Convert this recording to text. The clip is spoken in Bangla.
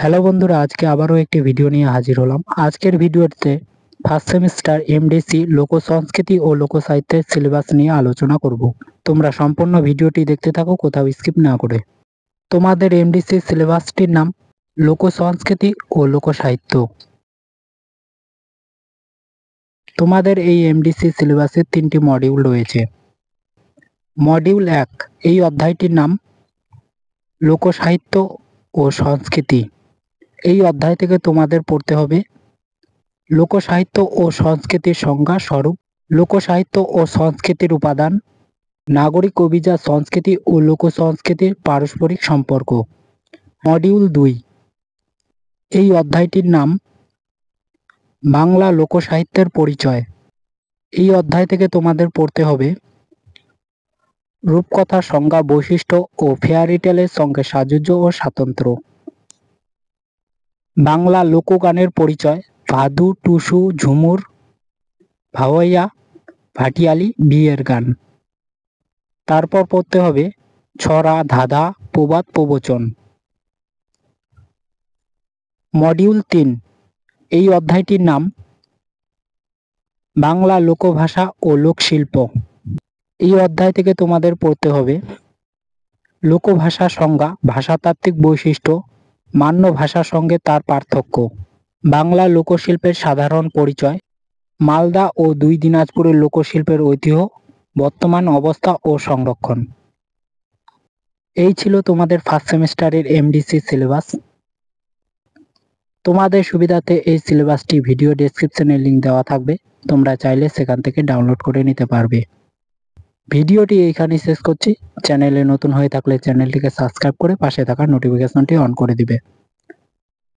হ্যালো বন্ধুরা, আজকে আবারও একটি ভিডিও নিয়ে হাজির হলাম। আজকের ভিডিওতে ফার্স্ট সেমিস্টার এমডিসি লোক সংস্কৃতি ও লোক সাহিত্যের সিলেবাস নিয়ে আলোচনা করব। তোমরা সম্পূর্ণ ভিডিওটি দেখতে থাকো, কোথাও স্কিপ না করে। তোমাদের এমডিসি সিলেবাসটির নাম লোক সংস্কৃতি ও লোক সাহিত্য। তোমাদের এই এমডিসি সিলেবাসে 3টি মডিউল রয়েছে। মডিউল 1, এই অধ্যায়টির নাম লোক সাহিত্য ও সংস্কৃতি। এই অধ্যায় থেকে তোমাদের পড়তে হবে লোকসাহিত্য ও সংস্কৃতির সংজ্ঞা স্বরূপ, লোকসাহিত্য ও সংস্কৃতির উপাদান, নাগরিক অভিজাত সংস্কৃতি ও লোক সংস্কৃতির পারস্পরিক সম্পর্ক। মডিউল 2, এই অধ্যায়টির নাম বাংলা লোকসাহিত্যের পরিচয়। এই অধ্যায় থেকে তোমাদের পড়তে হবে রূপকথার সংজ্ঞা, বৈশিষ্ট্য ও ফেয়ারি টেলের সঙ্গে সাযুজ্য ও স্বাতন্ত্র্য। বাংলা লোকগানের পরিচয়, ভাদু, টুসু, ঝুমুর, ভাওয়াইয়া, ভাটিয়ালি, বিয়ের গান। তারপর পড়তে হবে ছড়া, ধাঁধা, প্রবাদ, প্রবচন। মডিউল 3, এই অধ্যায়টির নাম বাংলা লোকভাষা ও লোকশিল্প। এই অধ্যায় থেকে তোমাদের পড়তে হবে লোকভাষা সংজ্ঞা, ভাষাতাত্ত্বিক বৈশিষ্ট্য, মান্য ভাষার সঙ্গে তার পার্থক্য, বাংলা লোকশিল্পের সাধারণ পরিচয়, মালদা ও 2 দিনাজপুরের লোকশিল্পের ঐতিহ্য, বর্তমান অবস্থা ও সংরক্ষণ। এই ছিল তোমাদের ফার্স্ট সেমিস্টারের এমডিসি সিলেবাস। তোমাদের সুবিধাতে এই সিলেবাসটি ভিডিও ডেসক্রিপশনে লিংক দেওয়া থাকবে, তোমরা চাইলে সেখান থেকে ডাউনলোড করে নিতে পারবে। ভিডিওটি এইখানেই শেষ করছি। চ্যানেলে নতুন হয়ে থাকলে চ্যানেলটিকে সাবস্ক্রাইব করে পাশে থাকা নোটিফিকেশনটি অন করে দিবে।